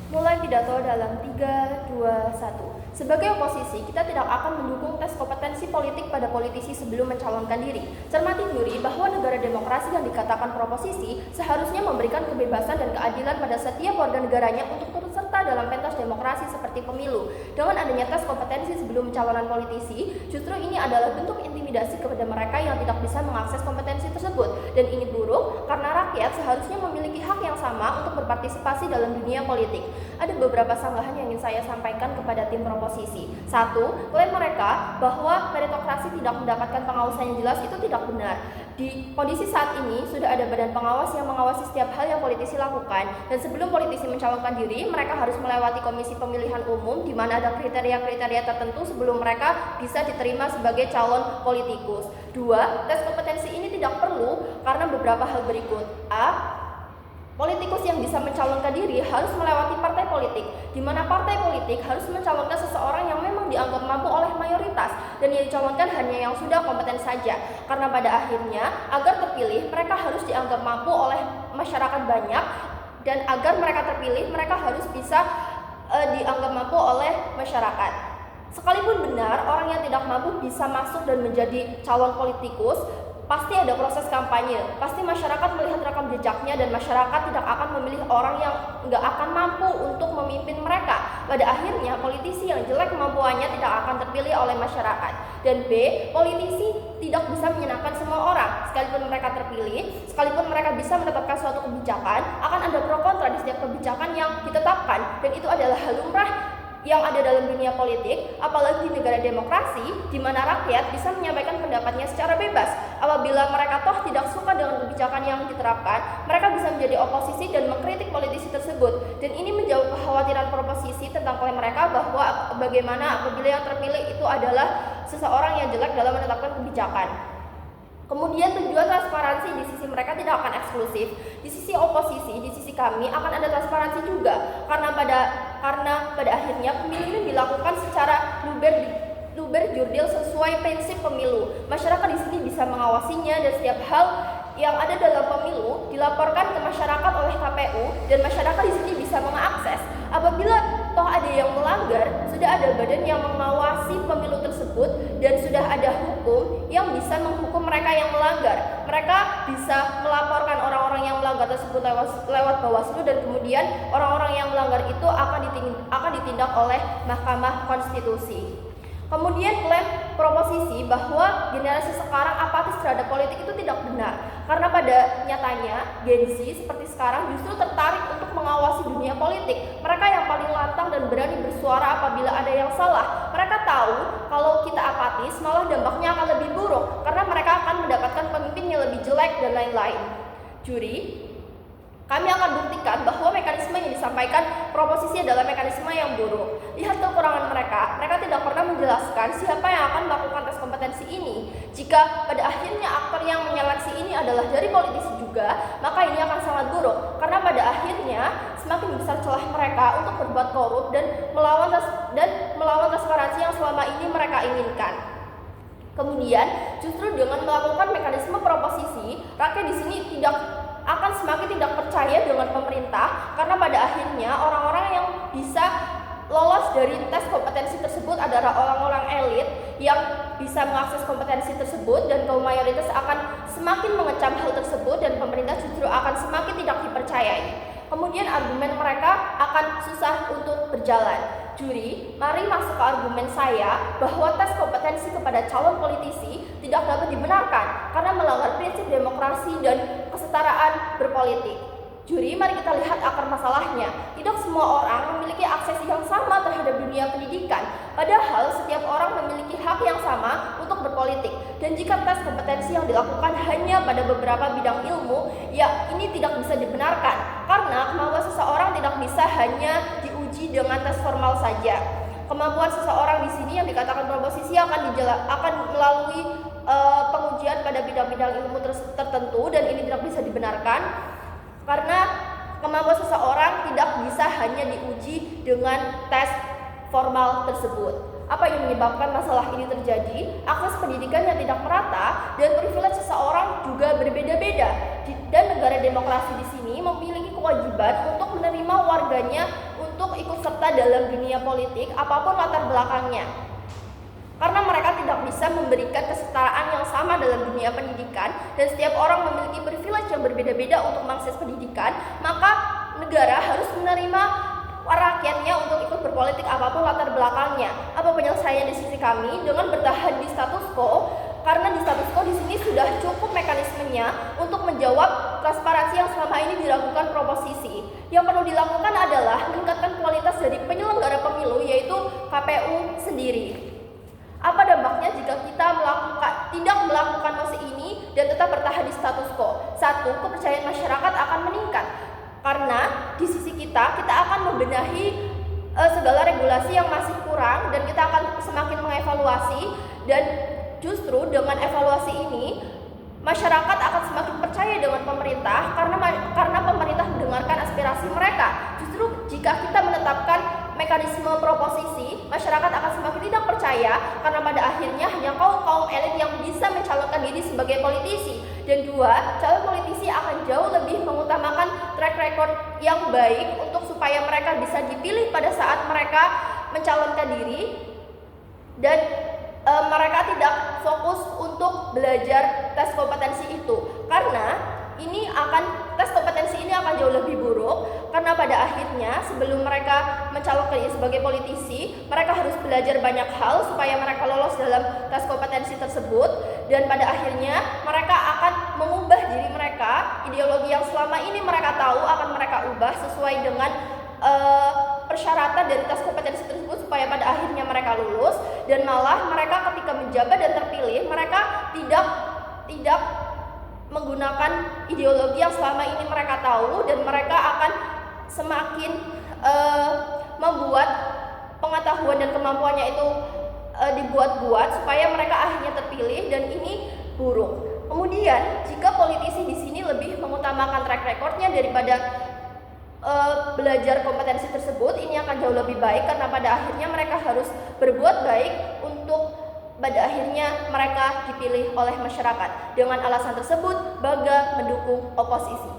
Mulai pidato dalam 3, 2, 1. Sebagai oposisi, kita tidak akan mendukung tes kompetensi politik pada politisi sebelum mencalonkan diri. Cermati juri bahwa negara demokrasi yang dikatakan proposisi seharusnya memberikan kebebasan dan keadilan pada setiap warga negaranya untuk turut serta dalam pentas demokrasi seperti pemilu. Dengan adanya tes kompetensi sebelum pencalonan politisi, justru ini adalah bentuk intimidasi kepada mereka yang tidak bisa mengakses kompetensi tersebut. Dan ini buruk karena rakyat seharusnya memiliki hak yang sama untuk berpartisipasi dalam dunia politik. Ada beberapa sanggahan yang ingin saya sampaikan kepada tim proposisi. 1. Klaim mereka bahwa meritokrasi tidak mendapatkan pengawasan yang jelas itu tidak benar. Di kondisi saat ini sudah ada badan pengawas yang mengawasi setiap hal yang politisi lakukan, dan sebelum politisi mencalonkan diri, mereka harus melewati komisi pemilihan umum di mana ada kriteria-kriteria tertentu sebelum mereka bisa diterima sebagai calon politikus. 2. Tes kompetensi ini tidak perlu karena beberapa hal berikut. A. Politikus yang bisa mencalonkan diri harus melewati partai politik, di mana partai politik harus mencalonkan seseorang yang memang dianggap mampu oleh mayoritas, dan yang dicalonkan hanya yang sudah kompeten saja. Karena pada akhirnya, agar terpilih, mereka harus dianggap mampu oleh masyarakat banyak, dan agar mereka terpilih, mereka harus bisa dianggap mampu oleh masyarakat. Sekalipun benar, orang yang tidak mampu bisa masuk dan menjadi calon politikus, pasti ada proses kampanye, pasti masyarakat melihat rekam jejaknya dan masyarakat tidak akan memilih orang yang nggak akan mampu untuk memimpin mereka. Pada akhirnya politisi yang jelek kemampuannya tidak akan terpilih oleh masyarakat. Dan B, politisi tidak bisa menyenangkan semua orang. Sekalipun mereka terpilih, sekalipun mereka bisa menetapkan suatu kebijakan, akan ada pro kontra di setiap kebijakan yang ditetapkan, dan itu adalah hal lumrah yang ada dalam dunia politik, apalagi di negara demokrasi di mana rakyat bisa menyampaikan pendapatnya secara bebas. Apabila mereka toh tidak suka dengan kebijakan yang diterapkan, mereka bisa menjadi oposisi dan mengkritik politisi tersebut. Dan ini menjawab kekhawatiran proposisi tentang klaim mereka bahwa bagaimana apabila yang terpilih itu adalah seseorang yang jelek dalam menetapkan kebijakan. Kemudian tujuan transparansi di sisi mereka tidak akan eksklusif. Di sisi oposisi, di sisi kami akan ada transparansi juga, karena pada akhirnya pemilu ini dilakukan secara luber jurdil sesuai prinsip pemilu. Masyarakat di sini bisa mengawasinya, dan setiap hal yang ada dalam pemilu dilaporkan ke masyarakat oleh KPU, dan masyarakat di sini bisa mengakses. Apabila toh ada yang melanggar, sudah ada badan yang mengawasi pemilu tersebut, dan sudah ada hukum yang bisa menghukum mereka yang melanggar. Mereka bisa melaporkan orang-orang yang melanggar tersebut lewat Bawaslu, dan kemudian orang-orang yang melanggar itu akan ditindak oleh Mahkamah Konstitusi. Kemudian klaim proposisi bahwa generasi sekarang apatis terhadap politik itu tidak benar, karena pada nyatanya Gen Z seperti sekarang justru tertarik untuk mengawasi dunia politik. Mereka yang paling lantang dan berani bersuara apabila ada yang salah. Mereka tahu kalau kita apatis malah dampaknya akan lebih buruk, karena mereka akan mendapatkan pemimpin yang lebih jelek dan lain-lain. Juri, kami akan buktikan bahwa mekanisme yang disampaikan proposisi adalah mekanisme yang buruk. Lihat kekurangan mereka tidak pernah menjelaskan siapa yang akan melakukan tes kompetensi ini. Jika pada akhirnya aktor yang menyeleksi ini adalah dari politisi juga, maka ini akan sangat buruk. Karena pada akhirnya semakin besar celah mereka untuk berbuat korup dan melawan transparansi yang selama ini mereka inginkan. Kemudian, justru dengan melakukan mekanisme proposisi, rakyat di sini akan semakin tidak percaya dengan pemerintah, karena pada akhirnya orang-orang yang bisa lolos dari tes kompetensi tersebut adalah orang-orang elit yang bisa mengakses kompetensi tersebut, dan kaum mayoritas akan semakin mengecam hal tersebut, dan pemerintah justru akan semakin tidak dipercayai. Kemudian argumen mereka akan susah untuk berjalan. Juri, mari masuk ke argumen saya bahwa tes kompetensi kepada calon politisi tidak dapat dibenarkan karena melanggar prinsip demokrasi dan kesetaraan berpolitik. Juri, mari kita lihat akar masalahnya. Tidak semua orang memiliki akses yang sama terhadap dunia pendidikan. Padahal setiap orang memiliki hak yang sama untuk berpolitik. Dan jika tes kompetensi yang dilakukan hanya pada beberapa bidang ilmu, ya ini tidak bisa dibenarkan. Karena kemampuan seseorang tidak bisa hanya diuji dengan tes formal saja. Kemampuan seseorang di sini yang dikatakan proposisi akan melalui pengujian pada bidang-bidang ilmu tertentu, dan ini tidak bisa dibenarkan. Karena kemampuan seseorang tidak bisa hanya diuji dengan tes formal tersebut. Apa yang menyebabkan masalah ini terjadi? Akses pendidikan yang tidak merata dan privilege seseorang juga berbeda-beda. Dan negara demokrasi di sini memiliki kewajiban untuk menerima warganya untuk dalam dunia politik apapun latar belakangnya. Karena mereka tidak bisa memberikan kesetaraan yang sama dalam dunia pendidikan dan setiap orang memiliki privilege yang berbeda-beda untuk mengakses pendidikan, maka negara harus menerima rakyatnya untuk ikut berpolitik apapun latar belakangnya. Apa penyelesaian di sisi kami dengan bertahan di status quo? Karena di status quo di sini sudah cukup mekanismenya untuk menjawab transparansi yang selama ini dilakukan proposisi. Yang perlu dilakukan adalah meningkatkan kualitas dari penyelenggara pemilu, yaitu KPU sendiri. Apa dampaknya jika kita tidak melakukan masih ini dan tetap bertahan di status quo? Satu, kepercayaan masyarakat akan meningkat karena di sisi kita akan membenahi segala regulasi yang masih kurang dan kita akan semakin mengevaluasi, dan justru dengan evaluasi ini masyarakat akan semakin percaya dengan pemerintah karena pemerintah mendengarkan aspirasi mereka. Justru jika kita menetapkan mekanisme proposisi, masyarakat akan semakin tidak percaya karena pada akhirnya hanya kaum elit yang bisa mencalonkan diri sebagai politisi. Dan dua, calon politisi akan jauh lebih mengutamakan track record yang baik untuk supaya mereka bisa dipilih pada saat mereka mencalonkan diri, dan mereka tidak fokus untuk belajar tes kompetensi itu, karena tes kompetensi ini akan jauh lebih buruk karena pada akhirnya sebelum mereka mencalonkan diri sebagai politisi, mereka harus belajar banyak hal supaya mereka lolos dalam tes kompetensi tersebut, dan pada akhirnya mereka akan mengubah diri mereka, ideologi yang selama ini mereka tahu akan mereka ubah sesuai dengan persyaratan dari tes kompetensi tersebut supaya pada akhirnya mereka lulus, dan malah mereka ketika menjabat dan terpilih mereka tidak menggunakan ideologi yang selama ini mereka tahu, dan mereka akan semakin membuat pengetahuan dan kemampuannya itu dibuat-buat supaya mereka akhirnya terpilih, dan ini buruk. Kemudian jika politisi di sini lebih mengutamakan track recordnya daripada belajar kompetensi tersebut, ini akan jauh lebih baik karena pada akhirnya mereka harus berbuat baik untuk pada akhirnya mereka dipilih oleh masyarakat. Dengan alasan tersebut, Baga mendukung oposisi.